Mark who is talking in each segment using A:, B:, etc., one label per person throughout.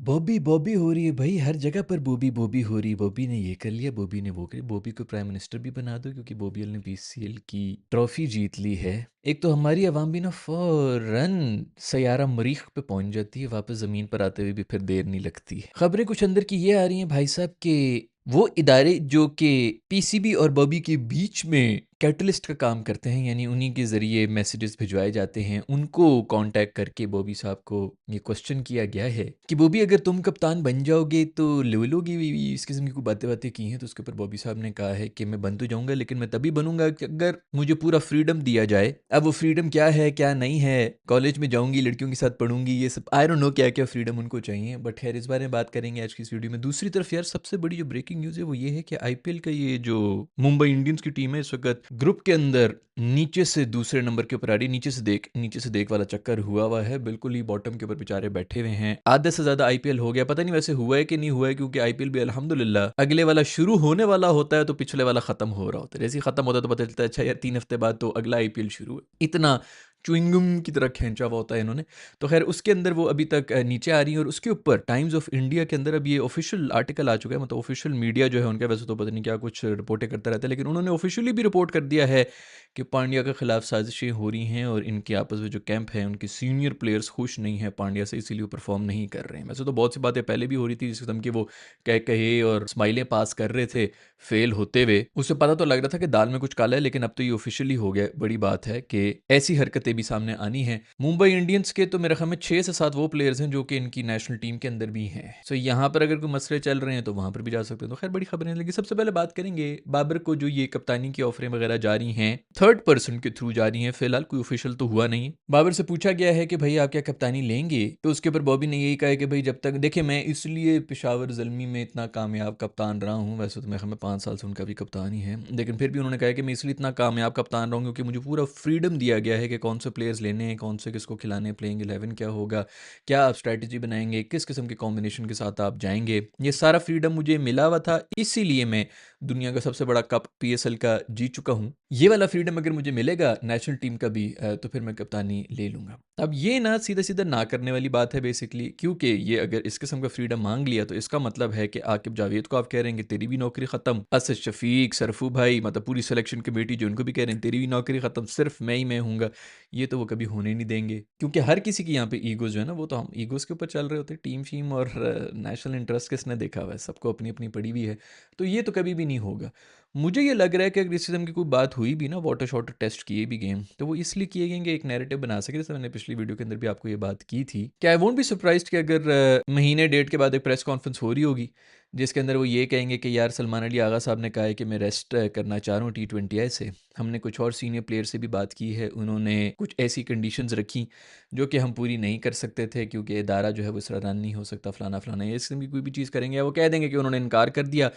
A: बॉबी बॉबी हो रही है भाई, हर जगह पर बॉबी बॉबी हो रही है। बॉबी ने ये कर लिया, बॉबी ने वो कर लिया। बॉबी को प्राइम मिनिस्टर भी बना दो, क्योंकि बॉबी ने पीसीएल की ट्रॉफी जीत ली है। एक तो हमारी आवाम भी ना फौरन सयारा मरीख पे पहुंच जाती है, वापस ज़मीन पर आते हुए भी फिर देर नहीं लगती। खबरें कुछ अंदर की ये आ रही हैं भाई साहब के वो इदारे जो कि पीसीबी और बॉबी के बीच में कैटलिस्ट का काम करते हैं, यानी उन्हीं के ज़रिए मैसेजेस भिजवाए जाते हैं, उनको कांटेक्ट करके बॉबी साहब को ये क्वेश्चन किया गया है कि बॉबी अगर तुम कप्तान बन जाओगे तो ले लोगे भी इस किस्म की कोई बातें बातें की हैं। तो उसके ऊपर बॉबी साहब ने कहा है कि मैं बन तो जाऊंगा, लेकिन मैं तभी बनूंगा कि अगर मुझे पूरा फ्रीडम दिया जाए। अब वो फ्रीडम क्या है क्या नहीं है, कॉलेज में जाऊंगी, लड़कियों के साथ पढ़ूंगी, ये सब आई डोंट नो क्या क्या फ्रीडम उनको चाहिए, बट खैर इस बारे में बात करेंगे आज की इस वीडियो में। दूसरी तरफ यार सबसे बड़ी जो ब्रेकिंग न्यूज़ है वो ये है कि आईपीएल का ये जो मुंबई इंडियंस की टीम है इस वक्त ग्रुप के अंदर नीचे से दूसरे नंबर के ऊपर आ रही है। नीचे से देख वाला चक्कर हुआ है, बिल्कुल ही बॉटम के ऊपर बेचारे बैठे हुए हैं। आधे से ज्यादा आईपीएल हो गया, पता नहीं वैसे हुआ है कि नहीं हुआ है, क्योंकि आईपीएल भी अल्हम्दुलिल्लाह अगले वाला शुरू होने वाला होता है तो पिछले वाला खत्म हो रहा होता है। जैसे ही खत्म होता है तो पता चलता है अच्छा यार 3 हफ्ते बाद तो अगला आईपीएल शुरू है। इतना च्युइंगम की तरह खींचा हुआ होता है इन्होंने। तो खैर उसके अंदर वो अभी तक नीचे आ रही है, और उसके ऊपर टाइम्स ऑफ इंडिया के अंदर अब ये ऑफिशियल आर्टिकल आ चुका है, मतलब ऑफिशियल मीडिया जो है उनका, वैसे तो पता नहीं क्या कुछ रिपोर्टें करता रहता है, लेकिन उन्होंने ऑफिशियली भी रिपोर्ट कर दिया है कि पांड्या के खिलाफ साजिशें हो रही हैं और इनके आपस में जो कैंप है उनके सीनियर प्लेयर्स खुश नहीं हैं पांड्या से, इसीलिए वो परफॉर्म नहीं कर रहे हैं। वैसे तो बहुत सी बातें पहले भी हो रही थी जिस किस्म की वो कहे और स्माइलें पास कर रहे थे फेल होते हुए, उससे पता तो लग रहा था कि दाल में कुछ काला है, लेकिन अब तो ये ऑफिशियली हो गया। बड़ी बात है कि ऐसी हरकतें भी सामने आनी हैं। मुंबई इंडियंस के तो मेरे ख्याल में 6 से 7 वो प्लेयर्स हैं जो कि इनकी नेशनल टीम के अंदर भी हैं। सो यहाँ पर अगर कोई मसले चल रहे हैं तो वहां पर भी जा सकते हैं। तो खैर बड़ी खबरें हैं, लेकिन सबसे पहले बात करेंगे बाबर को जो ये कप्तानी की ऑफरें वगैरह जा रही हैं थर्ड पर्सन के थ्रू जा रही हैं, फिलहाल कोई ऑफिशियल तो हुआ नहीं है। बाबर से पूछा गया है कि भाई आप क्या कप्तानी लेंगे, तो उसके ऊपर बॉबी ने यही कहा है कि भाई जब तक देखिए मैं इसलिए पेशावर ज़ल्मी में इतना कामयाब कप्तान रहा हूँ, वैसे तो मेरे ख्याल में 5 साल से उनका भी कप्तान ही है, लेकिन फिर भी उन्होंने कहा है कि मैं इसलिए इतना कामयाब कप्तान रहा हूँ क्योंकि मुझे पूरा फ्रीडम दिया गया है कि कौन से प्लेयर्स लेने हैं, कौन से किसको खिलाने, प्लेइंग 11 क्या होगा, क्या आप स्ट्रैटेजी बनाएंगे, किस किस्म के कॉम्बिनेशन के साथ आप जाएंगे, ये सारा फ्रीडम मुझे मिला हुआ था, इसीलिए मैं दुनिया का सबसे बड़ा कप पीएसएल का जीत चुका हूँ। ये वाला फ्रीडम अगर मुझे मिलेगा नेशनल टीम का भी तो फिर मैं कप्तानी ले लूंगा। अब ये ना सीधा सीधा ना करने वाली बात है बेसिकली, क्योंकि ये अगर इस किस्म का फ्रीडम मांग लिया तो इसका मतलब है कि आकिब जावेद को आप कह रहे हैं कि तेरी भी नौकरी खत्म, असद शफीक, सरफू भाई, मतलब पूरी सिलेक्शन कमेटी जो उनको भी कह रहे हैं तेरी भी नौकरी खत्म, सिर्फ मैं हूँगा। ये तो वो कभी होने नहीं देंगे, क्योंकि हर किसी की यहाँ पे ईगोज जो है ना, वो तो हम ईगोज के ऊपर चल रहे होते हैं। टीम शीम और नेशनल इंटरेस्ट किसने देखा हुआ है, सबको अपनी अपनी पड़ी हुई है, तो ये तो कभी भी नहीं होगा। मुझे ये लग रहा है कि अगर इस किस्म की कोई बात हुई भी ना, वाटर शॉटर टेस्ट किए भी गेम, तो वो इसलिए किए गए कि एक नैरेटिव बना सके, जैसे मैंने पिछली वीडियो के अंदर भी आपको ये बात की थी कि आई वोंट बी सरप्राइज्ड कि अगर महीने डेट के बाद एक प्रेस कॉन्फ्रेंस हो रही होगी जिसके अंदर वो ये कहेंगे कि यार सलमान अली आगा साहब ने कहा है कि मैं रेस्ट करना चाह रहा हूँ T20I से। हमने कुछ और सीनियर प्लेयर से भी बात की है, उन्होंने कुछ ऐसी कंडीशंस रखी जो कि हम पूरी नहीं कर सकते थे क्योंकि इदारा जो है वो इस तरह रन नहीं हो सकता, फलाना फलाना, ये इस किस्म की कोई भी चीज़ करेंगे या वो कह देंगे कि उन्होंने इनकार कर दिया।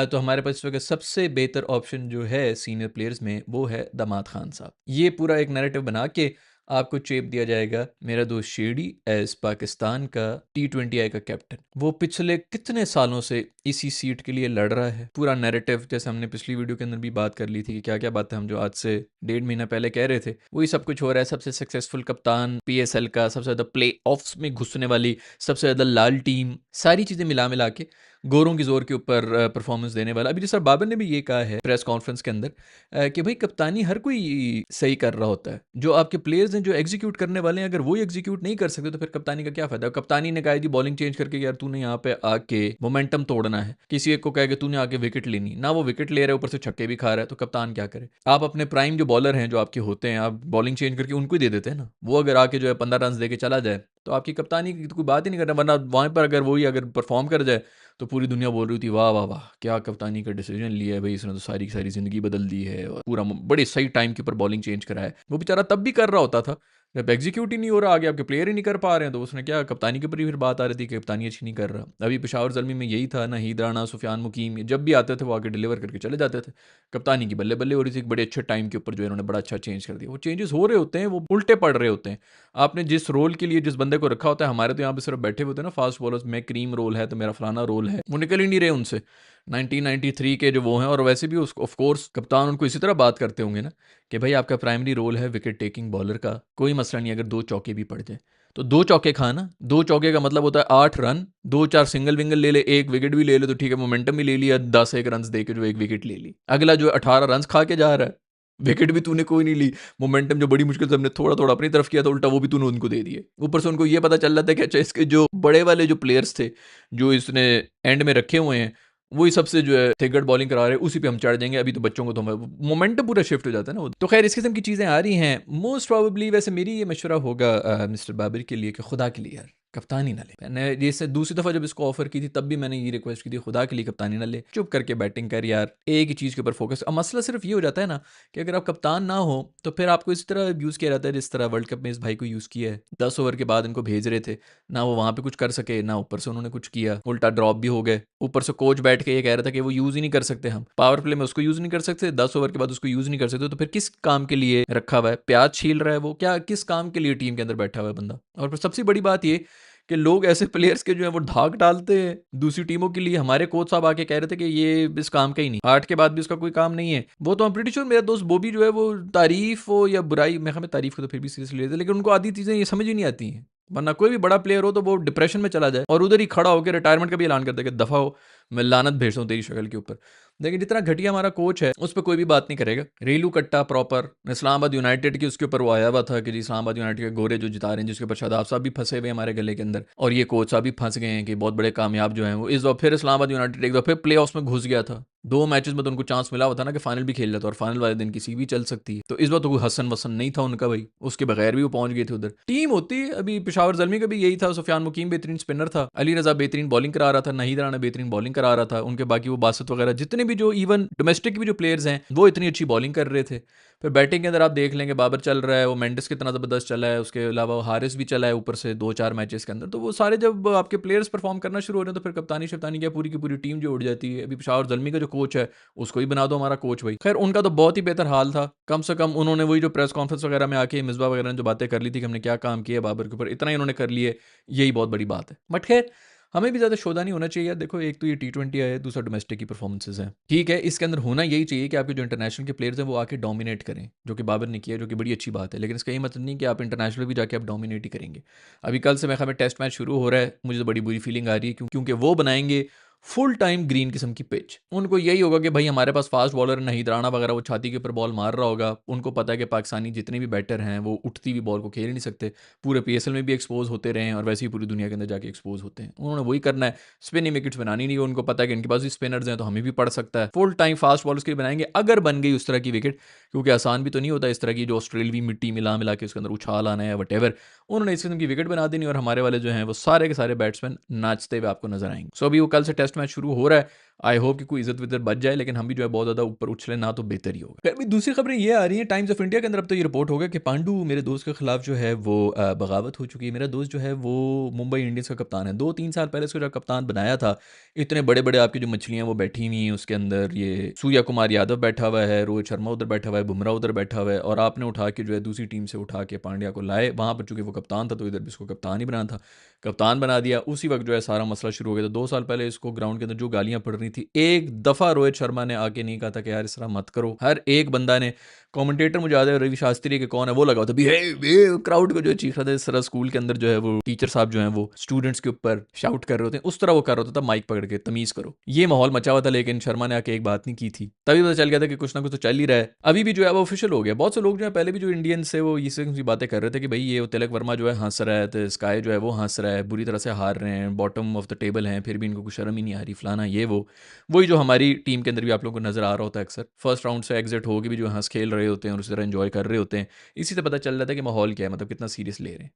A: तो हमारे पास इस वक्त सबसे बेहतर ऑप्शन जो है सीनियर प्लेयर्स में वो है दामाद खान साहब। ये पूरा एक नैरेटिव बना के आपको चेप दिया जाएगा मेरा दोस्त शेडी एज पाकिस्तान का T20I का कैप्टन। वो पिछले कितने सालों से इसी सीट के लिए लड़ रहा है। पूरा नैरेटिव जैसे हमने पिछली वीडियो के अंदर भी बात कर ली थी कि क्या क्या बातें हम जो आज से 1.5 महीना पहले कह रहे थे वही सब कुछ हो रहा है। सबसे सक्सेसफुल कप्तान पीएसएल का, सबसे ज़्यादा प्ले ऑफ्स में घुसने वाली, सबसे ज़्यादा लाल टीम, सारी चीज़ें मिला मिला के गोरों की जोर के ऊपर परफॉर्मेंस देने वाला। अभी जैसा बाबर ने भी ये कहा है प्रेस कॉन्फ्रेंस के अंदर कि भाई कप्तानी हर कोई सही कर रहा होता है, जो आपके प्लेयर्स हैं जो एग्जीक्यूट करने वाले हैं, अगर वो एग्जीक्यूट नहीं कर सकते तो फिर कप्तानी का क्या फायदा। कप्तानी ने कहा जी बॉलिंग चेंज करके यार तूने यहाँ पे आके मोमेंटम तोड़ना है, किसी एक को कहे कि तूने आके विकेट लेनी ना, वो विकेट ले रहा है ऊपर से छक्के भी खा रहा है, तो कप्तान क्या करे। आप अपने प्राइम जो बॉलर हैं जो आपके होते हैं आप बॉलिंग चेंज करके उनको ही दे देते हैं ना, वो अगर आके जो है 15 रन दे के चला जाए तो आपकी कप्तानी की तो कोई बात ही नहीं करना। वरना वहां पर अगर वही अगर परफॉर्म कर जाए तो पूरी दुनिया बोल रही थी वाह वाह वाह क्या कप्तानी का डिसीजन लिया है भाई, इसने तो सारी की सारी जिंदगी बदल दी है और पूरा बड़े सही टाइम के ऊपर बॉलिंग चेंज करा है। वो बेचारा तब भी कर रहा होता था जब एग्जीक्यूट ही नहीं हो रहा, आगे आपके प्लेयर ही नहीं कर पा रहे हैं, तो उसने क्या कप्तानी के ऊपर ही फिर बात आ रही थी कि कप्तानी अच्छी नहीं कर रहा। अभी पेशावर ज़ल्मी में यही था, नाहीद राणा, सुफियान मुकीम, जब भी आते थे वो आगे डिलीवर करके चले जाते थे। कप्तानी की बल्ले बल्ले हो रही थी, एक बड़े अच्छे टाइम के ऊपर जो इन्होंने बड़ा अच्छा चेंज कर दिया। वो चेंजेस हो रहे होते हैं, वो उल्टे पड़ रहे होते हैं। आपने जिस रोल के लिए जिस बंदे को रखा होता है, हमारे तो यहाँ पे सिर्फ बैठे होते हैं ना फास्ट बॉलर्स, मैं क्रीम रोल है तो मेरा फलाना रोल है, वो निकल ही नहीं रहे उनसे 1993 के जो वो हैं। और वैसे भी उस ऑफ कोर्स कप्तान उनको इसी तरह बात करते होंगे ना कि भाई आपका प्राइमरी रोल है विकेट टेकिंग बॉलर का, कोई मसला नहीं अगर 2 चौके भी पड़ जाए। तो 2 चौके खाना, 2 चौके का मतलब होता है 8 रन, 2-4 सिंगल विंगल ले ले, 1 विकेट भी ले ले तो ठीक है, मोमेंटम भी ले लिया, 10-1 रन्स दे के जो 1 विकेट ले ली। अगला जो है 18 रन्स खा के जा रहा है, विकेट भी तूने कोई नहीं ली, मोमेंटम जो बड़ी मुश्किल से हमने थोड़ा-थोड़ा अपनी तरफ किया था, उल्टा वो भी तूने उनको दे दिए। ऊपर से उनको ये पता चल रहा था कि अच्छा इसके जो बड़े वाले जो प्लेयर्स थे, जो इसने एंड में रखे हुए हैं, वही सबसे जो है थिगड़ बॉलिंग करा रहे हैं, उसी पे हम चढ़ जाएंगे, अभी तो बच्चों को तो मोमेंटम पूरा शिफ्ट हो जाता है ना। तो खैर इस किस्म की चीज़ें आ रही हैं। मोस्ट प्रॉबेबली वैसे मेरी ये मशवरा होगा मिस्टर बाबर के लिए कि खुदा के लिए यार कप्तानी ना ले। मैंने जैसे दूसरी दफ़ा जब इसको ऑफर की थी तब भी मैंने ये रिक्वेस्ट की थी, खुदा के लिए कप्तानी ना ले, चुप करके बैटिंग कर यार, एक ही चीज़ के ऊपर फोकस। अब मसला सिर्फ ये हो जाता है ना कि अगर आप कप्तान ना हो तो फिर आपको इस तरह यूज़ किया जाता है जिस तरह वर्ल्ड कप में इस भाई को यूज़ किया है। 10 ओवर के बाद इनको भेज रहे थे, ना वो वहाँ पे कुछ कर सके, ना ऊपर से उन्होंने कुछ किया, उल्टा ड्रॉप भी हो गए। ऊपर से कोच बैठ के ये कह रहा था कि वो यूज़ ही नहीं कर सकते, हम पावर प्ले में उसको यूज़ नहीं कर सकते, 10 ओवर के बाद उसको यूज़ नहीं कर सकते, तो फिर किस काम के लिए रखा हुआ है? प्याज छील रहा है वो, क्या किस काम के लिए टीम के अंदर बैठा हुआ है बंदा? और फिर सबसे बड़ी बात ये कि लोग ऐसे प्लेयर्स के जो है वो धाक डालते हैं दूसरी टीमों के लिए। हमारे कोच साहब आके कह रहे थे कि ये इस काम का ही नहीं, 8 के बाद भी उसका कोई काम नहीं है। वो तो प्रीटी श्योर मेरा दोस्त बॉबी जो है वो तारीफ हो या बुराई, मैं तारीफ को तो फिर भी सीरियसली लेते, लेकिन उनको आधी चीजें ये समझ ही नहीं आती हैं। वरना कोई भी बड़ा प्लेयर हो तो वो डिप्रेशन में चला जाए और उधर ही खड़ा होकर रिटायरमेंट का भी ऐलान कर दे कि दफा हो, मैं लानत भेजता हूँ तेरी शक्ल के ऊपर। लेकिन जितना घटिया हमारा कोच है उस पर कोई भी बात नहीं करेगा। रेलू कट्टा प्रॉपर इस्लामाबाद यूनाइटेड की, उसके ऊपर वो आया हुआ था कि जी इस्लामाबाद यूनाइटेड के गोरे जो जिता रहे हैं, जिसके ऊपर शादाब साहब भी फंसे हुए हमारे गले के अंदर, और ये कोच साहब भी फंस गए हैं कि बहुत बड़े कामयाब जो हैं वो। इस बार फिर इस्लामाबाद यूनाइटेड एक बार फिर प्ले ऑफ में घुस गया था। 2 मैचेस में तो उनको चांस मिला हुआ था ना कि फाइनल भी खेल लेता, और फाइनल वाले दिन किसी भी चल सकती है। तो इस बार तो कोई हसन वसन नहीं था उनका भाई, उसके बगैर भी वो पहुंच गए थे उधर। टीम होती अभी पेशावर जलमी का भी यही था, सुफियान मुकीम बेहतरीन स्पिनर था, अली रजा बेहतरीन बॉलिंग करा रहा था, नहीद राना बेहतरीन बॉलिंग करा रहा था, उनके बाकी वो बासत वगैरह जितने भी जो इवन डोमेस्टिक भी जो प्लेयर्स हैं वो इतनी अच्छी बॉलिंग कर रहे थे। फिर बैटिंग के अंदर आप देख लेंगे बाबर चल रहा है, वो मेंडिस कितना ज़बरदस्त चला है, उसके अलावा हारिस भी चला है ऊपर से 2-4 मैचेस के अंदर। तो वो सारे जब आपके प्लेयर्स परफॉर्म करना शुरू हो रहे हैं तो फिर कप्तानी शप्तानी क्या पूरी की पूरी टीम जो उड़ जाती है। अभी पेशावर जलमी का जो कोच है उसको ही बना दो हमारा कोच भाई। खैर उनका तो बहुत ही बेहतर हाल था, कम से कम उन्होंने वही जो प्रेस कॉन्फ्रेंस वगैरह में आके मिसबा वगैरह ने जो बातें कर ली थी कि हमने क्या काम किया बाबर के ऊपर, इतना ही उन्होंने कर लिए, यही बहुत बड़ी बात है। बट खैर हमें भी ज़्यादा शोधा नहीं होना चाहिए यार। देखो एक तो ये T20 है, दूसरा डोमेस्टिक की परफॉर्मेंसेज हैं, ठीक है, इसके अंदर होना यही चाहिए कि आपके जो इंटरनेशनल के प्लेयर्स हैं वो आके डोमिनेट करें, जो कि बाबर ने किया, जो कि बड़ी अच्छी बात है। लेकिन इसका ये मतलब नहीं कि आप इंटरनेशनल भी जाके आप डोमिनेट ही करेंगे। अभी कल से मैं हमें टेस्ट मैच शुरू हो रहा है, मुझे तो बड़ी बुरी फीलिंग आ रही है क्योंकि वो बनाएंगे फुल टाइम ग्रीन किस्म की पिच। उनको यही होगा कि भाई हमारे पास फास्ट बॉलर नहीद राणा वगैरह, वो छाती के ऊपर बॉल मार रहा होगा, उनको पता है कि पाकिस्तानी जितने भी बैटर हैं वो उठती हुई बॉल को खेल नहीं सकते, पूरे PSL में भी एक्सपोज होते रहे हैं और वैसे ही पूरी दुनिया के अंदर जाके एक्सपोज होते हैं। उन्होंने वही करना है, स्पिनिंग विकेट्स बनानी नहीं है। उनको पता है कि इनके पास भी स्पिनर्स हैं तो हमें भी पड़ सकता है। फुल टाइम फास्ट बॉलर्स के लिए बनाएंगे अगर बन गई उस तरह की विकेट, क्योंकि आसान भी तो नहीं होता इस तरह की जो ऑस्ट्रेलवी मिट्टी मिला मिला के उसके अंदर उछाल आना है वट एवर। उन्होंने इस किस्म की विकेट बना देनी और हमारे वाले जो हैं वो सारे के सारे बैट्समैन नाचते हुए आपको नजर आएंगे। सो अभी वो कल से टेस्ट मैच शुरू हो रहा है, आई होप कि कोई इज्जत विज्जत बच जाए, लेकिन हम भी जो है बहुत ज़्यादा ऊपर उछले ना तो बेहतर ही होगा। फिर भी दूसरी खबरें ये आ रही हैं टाइम्स ऑफ इंडिया के अंदर, अब तो ये रिपोर्ट होगा कि पांडू मेरे दोस्त के खिलाफ जो है वो बगावत हो चुकी है। मेरा दोस्त जो है वो मुंबई इंडियंस का कप्तान है, 2-3 साल पहले इसको जब कप्तान बनाया था, इतने बड़े बड़े आपकी जो मछलियां वो बैठी हुई हैं उसके अंदर, ये सूर्या कुमार यादव बैठा हुआ है, रोहित शर्मा उधर बैठा हुआ है, बुमराह उधर बैठा हुआ है, और आपने उठा के जो है दूसरी टीम से उठा के पांड्या को लाए वहाँ पर, चूंकि वो कप्तान था तो इधर भी इसको कप्तान ही बनाना था, कप्तान बना दिया। उसी वक्त जो है सारा मसला शुरू हो गया था। 2 साल पहले इसको ग्राउंड के अंदर जो गालियां पड़ रही थी, एक दफ़ा रोहित शर्मा ने आके नहीं कहा था कि यार इस तरह मत करो। हर एक बंदा ने, कमेंटेटर मुझे याद है रवि शास्त्री के कौन है वो लगा हुआ था बिहेव, क्राउड को जो चीख रहा था इस तरह स्कूल के अंदर जो है वो टीचर साहब जो है वो स्टूडेंट्स के ऊपर शाउट कर रहे होते हैं, उस तरह वो कर रहा होता था माइक पकड़ के, तमीज करो, ये माहौल मचा हुआ था। लेकिन शर्मा ने आके एक बात नहीं की थी, तभी पता चल गया था कि कुछ ना कुछ तो चल ही रहा है। अभी भी जो है वो ऑफिशियल हो गया। बहुत से लोग जो है पहले भी जो इंडियंस से वो इस किस्म की बातें कर रहे थे कि भाई ये तिलक वर्मा जो है हंस रहा है, तो स्काई जो है वो हंस रहा है, बुरी तरह से हार रहे हैं, बॉटम ऑफ द टेबल हैं, फिर भी इनको कुछ शर्म ही नहीं आ रही, फलाना ये वो। वही जो हमारी टीम के अंदर भी आप लोगों को नजर आ रहा होता है अक्सर, फर्स्ट राउंड से एग्जिट होकर भी जो हंस खेल रहे होते हैं और उसी तरह एंजॉय कर रहे होते हैं। इसी से पता चल जाता है कि माहौल क्या है, मतलब कितना सीरियस ले रहे हैं।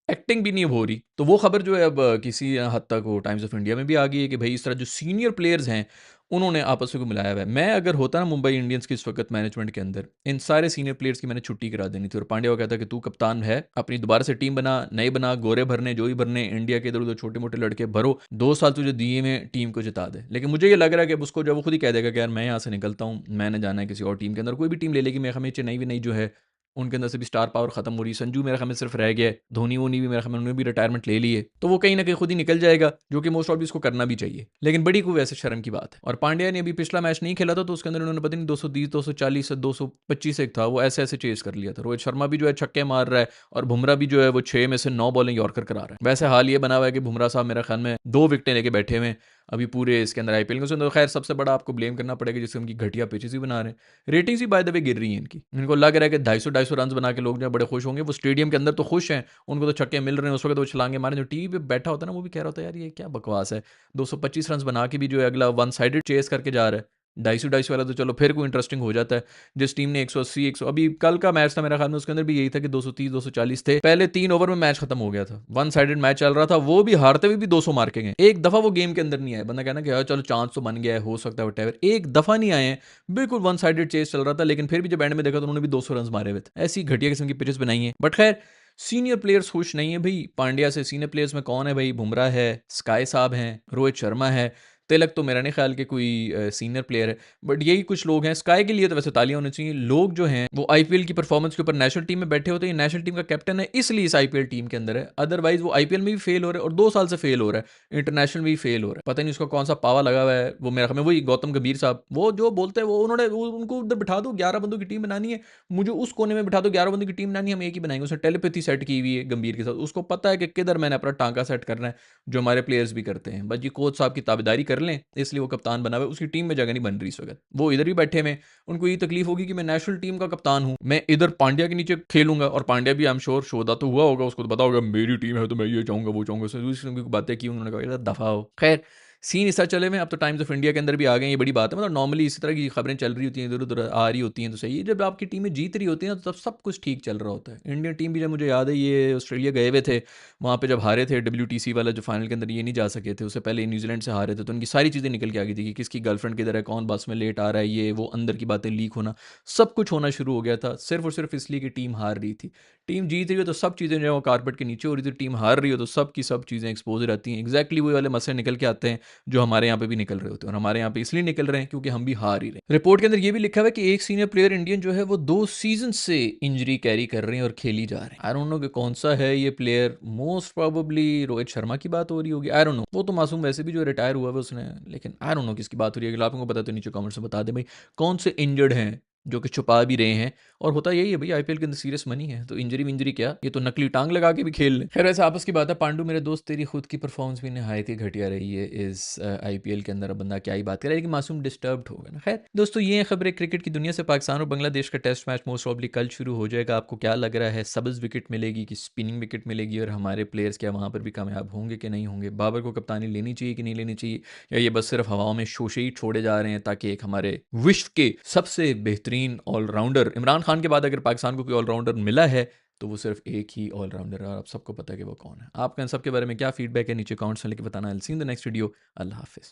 A: एक्टिंग भी नहीं हो रही। तो वो खबर जो है अब किसी हद तक वो टाइम्स ऑफ इंडिया में भी आ गई है कि भाई इस तरह जो सीनियर प्लेयर्स हैं उन्होंने आपस में को मिलाया हुआ है। मैं अगर होता ना मुंबई इंडियंस की इस वक्त मैनेजमेंट के अंदर, इन सारे सीनियर प्लेयर्स की मैंने छुट्टी करा देनी थी और पांड्या को कहता कि तू कप्तान है, अपनी दोबारा से टीम बना, नए बना, गोरे भरने जो ही भरने, इंडिया के इधर उधर छोटे मोटे लड़के भरो, 2 साल तुझे दिए में टीम को जिता दे। लेकिन मुझे ये लग रहा है कि अब उसको जब वो खुद ही कह देगा कि यार मैं यहाँ से निकलता हूँ, मैंने जाना है किसी और टीम के अंदर, कोई भी टीम ले लेगी, मैं हमें चेन्नई भी नहीं जो है उनके अंदर से भी स्टार पावर खत्म हो रही है। संजू मेरे ख्याल में सिर्फ रह गया है, धोनी वोनी भी मेरे ख्याल में उन्होंने भी रिटायरमेंट ले ली है, तो वो कहीं ना कहीं खुद ही निकल जाएगा, जो कि मोस्ट ऑफ इसको करना भी चाहिए, लेकिन बड़ी कोई वैसे शर्म की बात है। और पांड्या ने अभी पिछला मैच नहीं खेला था, तो उसके अंदर उन्होंने पता नहीं 230 240 225 एक था, वो ऐसे ऐसे चेज कर लिया था। रोहित शर्मा भी जो है छक्के मार रहा है, और बुमराह भी जो है वो 6 में से 9 बॉलें यॉर्कर करा रहा है। वैसे हाल ये बना हुआ है कि बुमराह साहब मेरे ख्याल में 2 विकेटें लेके बैठे हुए हैं अभी पूरे इसके अंदर आईपीएल के। तो खैर सबसे बड़ा आपको ब्लेम करना पड़ेगा जिससे उनकी घटिया पिचेस ही बना रहे हैं। Ratings he by the way गिर रही हैं इनकी। इनको लग रहा है कि 250 रन बना के लोग जो है बड़े खुश होंगे, वो स्टेडियम के अंदर तो खुश हैं, उनको तो छक्के मिल रहे हैं, उस वक्त वो छलांगे मारे। जो टीवी पे बैठा होता है ना, वो भी कह रहा होता है यार ये क्या बकवास है, 225 रन बना के भी जो है अगला वन साइडेड चेस करके जा रहा है। 250 वाला तो चलो फिर कोई इंटरेस्टिंग हो जाता है। जिस टीम ने 180 100, अभी कल का मैच था मेरा ख्याल में, उसके अंदर भी यही था कि 230 240 थे, पहले 3 ओवर में मैच खत्म हो गया था, वन साइडेड मैच चल रहा था, वो भी हारते हुए भी 200 मार के गए। एक दफा वो गेम के अंदर नहीं आए, बंदा कहना कि यार चलो चांस तो बन गया है, हो सकता है वटेवर, एक दफा नहीं आए हैं। बिल्कुल वन साइडेड चेस चल रहा था, लेकिन फिर भी जब एंड में देखा तो उन्होंने भी 200 रन मारे हुए थे। ऐसी घटिया किस्म की पिचेस बनाई है। बट खैर सीनियर प्लेयर्स खुश नहीं है भाई पांड्या से। सीनियर प्लेयर्स में कौन है भाई? बुमराह है, स्काई साहब हैं, रोहित शर्मा है, तिलक तो मेरा नहीं ख्याल कि कोई सीनियर प्लेयर है, बट यही कुछ लोग हैं। स्काई के लिए तो वैसे तालियां होनी चाहिए। लोग जो हैं वो आईपीएल की परफॉर्मेंस के ऊपर नेशनल टीम में बैठे होते हैं। नेशनल टीम का कैप्टन है इसलिए इस आईपीएल टीम के अंदर है, अदरवाइज वो आईपीएल में भी फेल हो रहा है और 2 साल से फेल हो रहा है, इंटरनेशनल भी फेल हो रहा है। पता नहीं उसका कौन सा पावा लगा हुआ है। वो मेरा ख्याल में वही गौतम गंभीर साहब, वो जो बोलते हैं वो उन्होंने उनको उधर बिठा दो, 11 बंदों की टीम बनानी है, मुझे उस कोने में बिठा दो, 11 बंदों की टीम बनानी है, हम एक ही बनाएंगे। उसने टेलीपैथी सेट की हुई है गंभीर के साथ, उसको पता है कि किधर मैंने अपना टांका सेट करना है, जो हमारे प्लेयर्स भी करते हैं। बस जी कोच साहब की ताबेदारी कर लें, इसलिए वो कप्तान बना हुआ है। उसकी टीम में जगह नहीं बन रही इस वक्त, वो इधर ही बैठे हुए। उनको ये तकलीफ होगी कि मैं नेशनल टीम का कप्तान हूं, मैं इधर पांड्या के नीचे खेलूंगा, और पांड्या भी आई एम श्योर शोधा तो हुआ होगा, उसको तो पता होगा मेरी टीम है तो मैं ये चाहूंगा वो चाहूंगा, दूसरी बातें की उन्होंने कहा दफा हो। खैर सीन ऐसा चले में अब तो टाइम्स ऑफ इंडिया के अंदर भी आ गए, ये बड़ी बात है। मतलब नॉर्मली इसी तरह की खबरें चल रही होती हैं, इधर उधर आ रही होती हैं, तो सही है। जब आपकी टीमें जीत रही होती हैं तो तब सब कुछ ठीक चल रहा होता है। इंडियन टीम भी, जब मुझे याद है ये ऑस्ट्रेलिया गए हुए थे, वहाँ पे जब हारे थे WTC वाला जो फाइनल के अंदर, ये नहीं जा सके थे, उससे पहले न्यूजीलैंड से हारे थे, तो उनकी सारी चीज़ें निकल के आ गई थी कि किसकी गर्लफ्रेंड किधर है, कौन बस में लेट आ रहा है, ये वो अंदर की बातें लीक होना, सब कुछ होना शुरू हो गया था, सिर्फ और सिर्फ इसलिए कि टीम हार रही थी। टीम जीत रही हो तो सब चीज़ें जो है वो कारपेट के नीचे हो रही थी, टीम हार रही हो तो सब की सब चीज़ें एक्सपोज रहती हैं। एग्जैक्टली वही वाले मसले निकल के आते हैं जो हमारे यहाँ पे भी निकल रहे होते हैं, और हमारे यहाँ पे इसलिए निकल रहे हैं क्योंकि हम भी हार ही रहे हैं। रिपोर्ट के अंदर ये भी लिखा हुआ है कि एक सीनियर प्लेयर इंडियन जो है वो 2 सीजन से इंजरी कैरी कर रहे हैं और खेल ही जा रहे हैं। आई डोंट नो कि कौन सा है ये player, most probably Rohit Sharma की बात हो रही होगी, आई डोंट नो। वो तो मासूम वैसे भी जो रिटायर हुआ है उसने, लेकिन आई डोंट नो किसकी बात हो रही है। अगर आपको पता तो नीचे कमेंट्स में बता दें भाई, कौन से इंजर्ड हैं जो कि छुपा भी रहे हैं। और होता यही है भाई, आईपीएल के अंदर सीरियस मनी है, तो इंजरी विंजरी क्या, ये तो नकली टांग लगा के भी खेल लें। खैर वैसे आपस की बात है। पांडु मेरे दोस्त, तेरी खुद की परफॉर्मेंस भी नहायत ही घटिया रही है इस आईपीएल के अंदर। अब बंदा क्या ही बात करे, लेकिन मासूम डिस्टर्ब्ड हो गया ना। खैर दोस्तों, ये खबरें क्रिकेट की दुनिया से। पाकिस्तान और बांग्लादेश का टेस्ट मैच मोस्ट प्रॉब्ली कल शुरू हो जाएगा। आपको क्या लग रहा है, सब्ज विकेट मिलेगी कि स्पिनिंग विकेट मिलेगी, और हमारे प्लेयर्स क्या वहाँ पर भी कामयाब होंगे कि नहीं होंगे? बाबर को कप्तानी लेनी चाहिए कि नहीं लेनी चाहिए, या ये बस सिर्फ हवाओं में शोशे ही छोड़े जा रहे हैं ताकि एक हमारे विश्व के सबसे बेहतरीन ऑलराउंडर, इमरान खान के बाद अगर पाकिस्तान को कोई ऑलराउंडर मिला है तो वो सिर्फ एक ही ऑलराउंडर है, और आप सबको पता है कि वो कौन है। आपका इन सब के बारे में क्या फीडबैक है, नीचे कमेंट्स में लिख के बताना। I will see in the next video. अल्लाह हाफिज़।